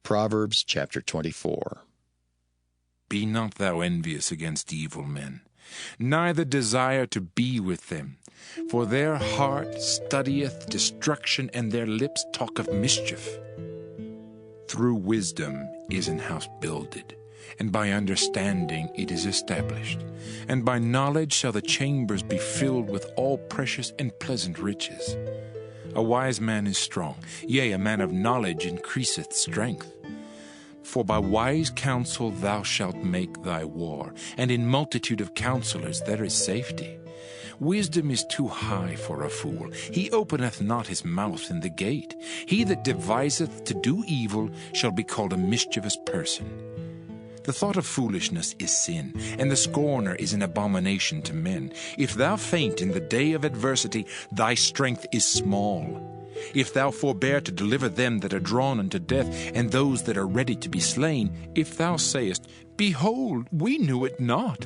Proverbs chapter 24. Be not thou envious against evil men, neither desire to be with them. For their heart studieth destruction, and their lips talk of mischief. Through wisdom is an house builded, and by understanding it is established. And by knowledge shall the chambers be filled with all precious and pleasant riches. A wise man is strong, yea, a man of knowledge increaseth strength. For by wise counsel thou shalt make thy war, and in multitude of counselors there is safety. Wisdom is too high for a fool. He openeth not his mouth in the gate. He that deviseth to do evil shall be called a mischievous person. The thought of foolishness is sin, and the scorner is an abomination to men. If thou faint in the day of adversity, thy strength is small. If thou forbear to deliver them that are drawn unto death, and those that are ready to be slain, if thou sayest, Behold, we knew it not,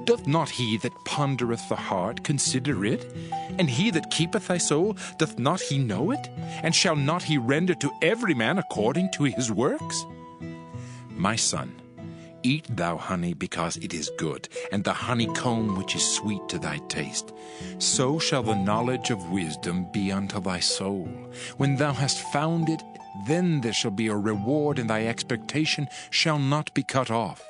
doth not he that pondereth the heart consider it? And he that keepeth thy soul, doth not he know it? And shall not he render to every man according to his works? My son, eat thou honey, because it is good, and the honeycomb which is sweet to thy taste. So shall the knowledge of wisdom be unto thy soul. When thou hast found it, then there shall be a reward, and thy expectation shall not be cut off.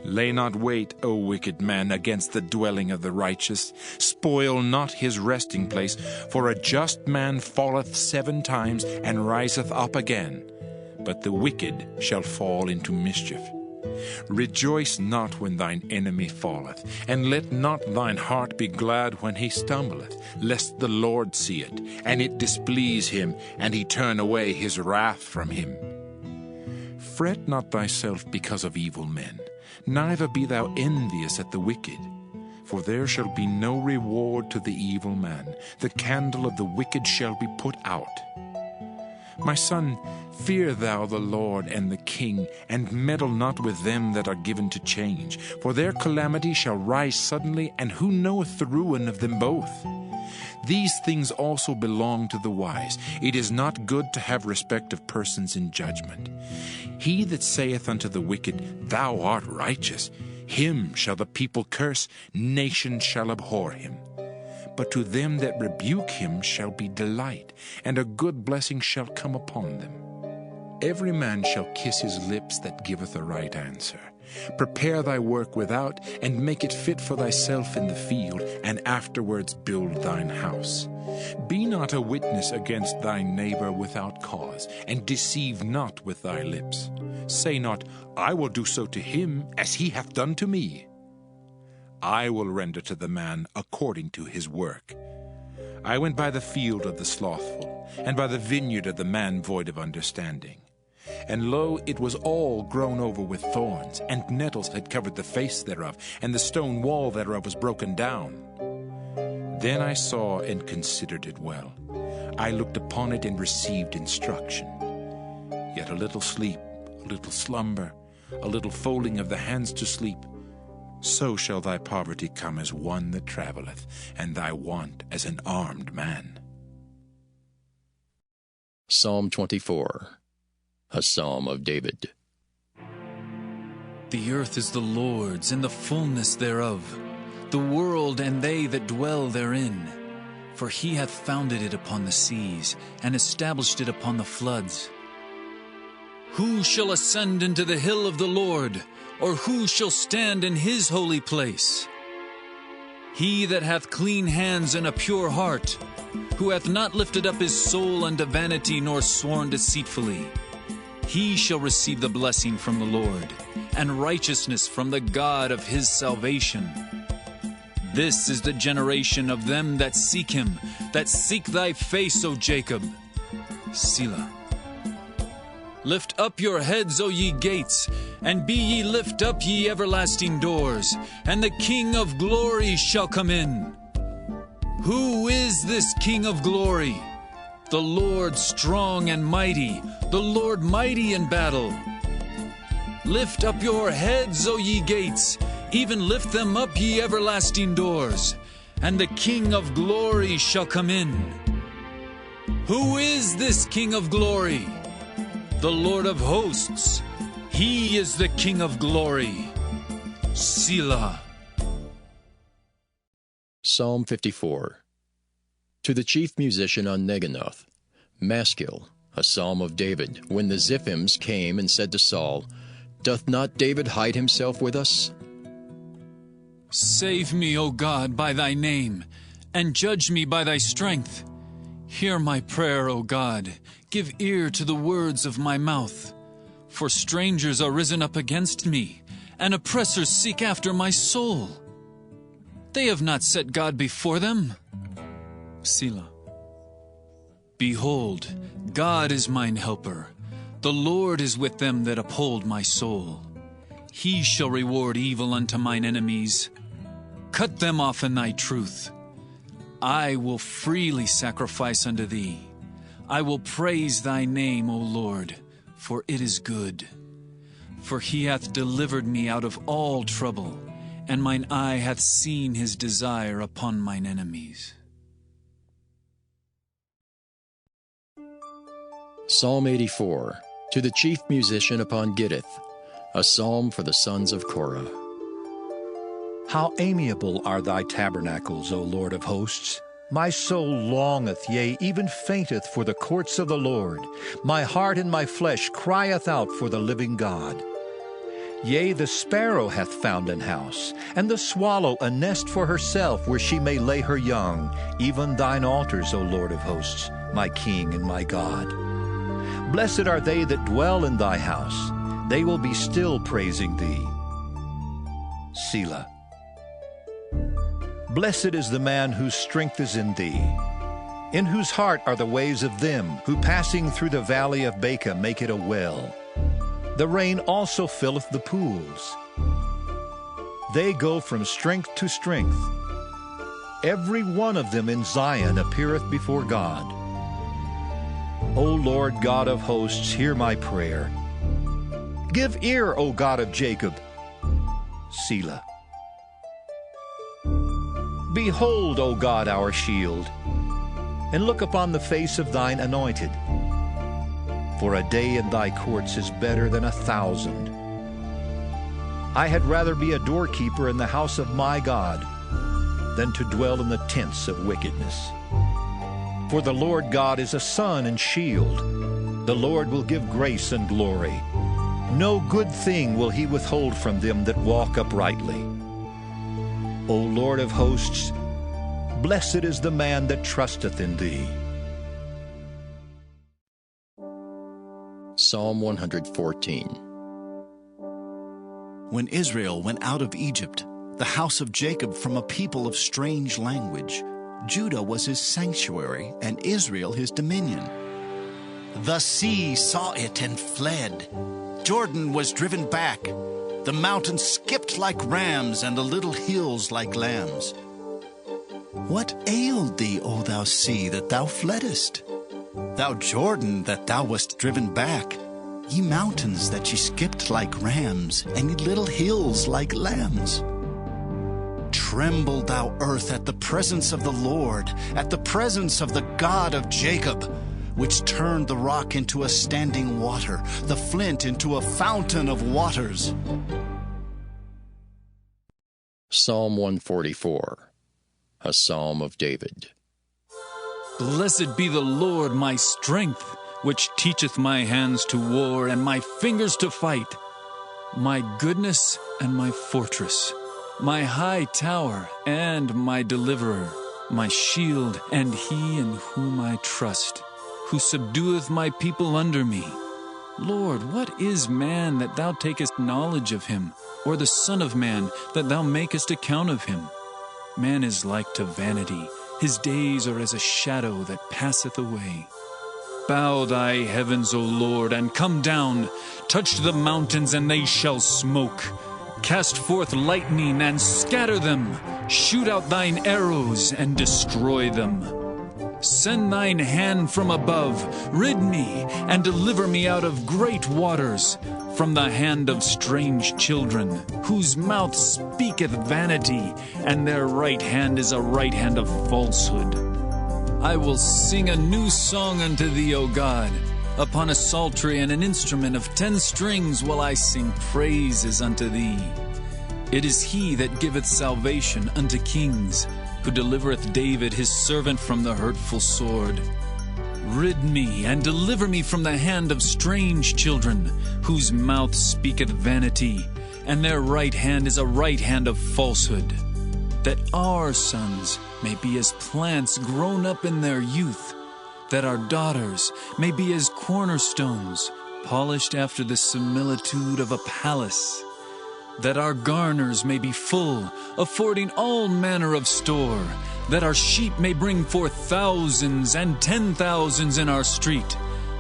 Lay not wait, O wicked man, against the dwelling of the righteous. Spoil not his resting place, for a just man falleth 7 times, and riseth up again. But the wicked shall fall into mischief. Rejoice not when thine enemy falleth, and let not thine heart be glad when he stumbleth, lest the Lord see it, and it displease him, and he turn away his wrath from him. Fret not thyself because of evil men, neither be thou envious at the wicked. For there shall be no reward to the evil man. The candle of the wicked shall be put out. My son, fear thou the Lord and the king, and meddle not with them that are given to change. For their calamity shall rise suddenly, and who knoweth the ruin of them both? These things also belong to the wise. It is not good to have respect of persons in judgment. He that saith unto the wicked, Thou art righteous, him shall the people curse, nations shall abhor him. But to them that rebuke him shall be delight, and a good blessing shall come upon them. Every man shall kiss his lips that giveth a right answer. Prepare thy work without, and make it fit for thyself in the field, and afterwards build thine house. Be not a witness against thy neighbor without cause, and deceive not with thy lips. Say not, I will do so to him as he hath done to me. I will render to the man according to his work. I went by the field of the slothful, and by the vineyard of the man void of understanding. And lo, it was all grown over with thorns, and nettles had covered the face thereof, and the stone wall thereof was broken down. Then I saw and considered it well. I looked upon it and received instruction. Yet a little sleep, a little slumber, a little folding of the hands to sleep, so shall thy poverty come as one that travelleth, and thy want as an armed man. Psalm 24, a psalm of David. The earth is the Lord's, and the fullness thereof, the world and they that dwell therein. For he hath founded it upon the seas, and established it upon the floods. Who shall ascend into the hill of the Lord? Or who shall stand in his holy place? He that hath clean hands and a pure heart, who hath not lifted up his soul unto vanity, nor sworn deceitfully, he shall receive the blessing from the Lord, and righteousness from the God of his salvation. This is the generation of them that seek him, that seek thy face, O Jacob. Selah. Lift up your heads, O ye gates, and be ye lift up, ye everlasting doors, and the King of glory shall come in. Who is this King of glory? The Lord strong and mighty, the Lord mighty in battle. Lift up your heads, O ye gates, even lift them up, ye everlasting doors, and the King of glory shall come in. Who is this King of glory? the Lord of hosts. He is the King of glory. Selah. Psalm 54. To the chief musician on Neginoth, Maskil, a psalm of David, when the Ziphims came and said to Saul, Doth not David hide himself with us? Save me, O God, by thy name, and judge me by thy strength. Hear my prayer, O God. Give ear to the words of my mouth. For strangers are risen up against me, and oppressors seek after my soul. They have not set God before them. Selah. Behold, God is mine helper. The Lord is with them that uphold my soul. He shall reward evil unto mine enemies. Cut them off in thy truth. I will freely sacrifice unto thee. I will praise thy name, O Lord, for it is good. For he hath delivered me out of all trouble, and mine eye hath seen his desire upon mine enemies. Psalm 84. To the chief musician upon Gittith, a psalm for the sons of Korah. How amiable are thy tabernacles, O Lord of hosts! My soul longeth, yea, even fainteth for the courts of the Lord. My heart and my flesh crieth out for the living God. Yea, the sparrow hath found an house, and the swallow a nest for herself, where she may lay her young, even thine altars, O Lord of hosts, my King and my God. Blessed are they that dwell in thy house. They will be still praising thee. Selah. Blessed is the man whose strength is in thee, in whose heart are the ways of them who passing through the valley of Baca make it a well. The rain also filleth the pools. They go from strength to strength. Every one of them in Zion appeareth before God. O Lord God of hosts, hear my prayer. Give ear, O God of Jacob. Selah. Behold, O God, our shield, and look upon the face of thine anointed. For a day in thy courts is better than 1,000. I had rather be a doorkeeper in the house of my God than to dwell in the tents of wickedness. For the Lord God is a sun and shield. The Lord will give grace and glory. No good thing will he withhold from them that walk uprightly. O Lord of hosts, blessed is the man that trusteth in thee. Psalm 114. When Israel went out of Egypt, the house of Jacob from a people of strange language, Judah was his sanctuary, and Israel his dominion. The sea saw it and fled. Jordan was driven back. The mountains skipped like rams, and the little hills like lambs. What ailed thee, O thou sea, that thou fleddest? Thou Jordan, that thou wast driven back? Ye mountains, that ye skipped like rams, and ye little hills like lambs? Tremble, thou earth, at the presence of the Lord, at the presence of the God of Jacob, which turned the rock into a standing water, the flint into a fountain of waters. Psalm 144. A psalm of David. Blessed be the Lord my strength, which teacheth my hands to war and my fingers to fight, my goodness and my fortress, my high tower and my deliverer, my shield and he in whom I trust, who subdueth my people under me. Lord, what is man that thou takest knowledge of him, or the son of man that thou makest account of him? Man is like to vanity. His days are as a shadow that passeth away. Bow thy heavens, O Lord, and come down. Touch the mountains, and they shall smoke. Cast forth lightning, and scatter them. Shoot out thine arrows, and destroy them. Send thine hand from above. Rid me, and deliver me out of great waters, from the hand of strange children, whose mouth speaketh vanity, and their right hand is a right hand of falsehood. I will sing a new song unto thee, O God. Upon a psaltery and an instrument of 10 strings will I sing praises unto thee. It is he that giveth salvation unto kings, who delivereth David his servant from the hurtful sword. Rid me and deliver me from the hand of strange children, whose mouth speaketh vanity, and their right hand is a right hand of falsehood, that our sons may be as plants grown up in their youth, that our daughters may be as cornerstones, polished after the similitude of a palace, that our garners may be full, affording all manner of store, that our sheep may bring forth thousands and 10,000s in our street,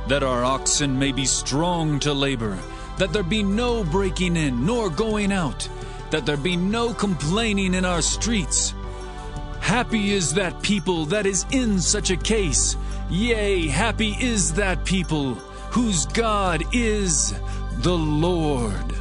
that our oxen may be strong to labor, that there be no breaking in nor going out, that there be no complaining in our streets. Happy is that people that is in such a case. Yea, happy is that people whose God is the Lord.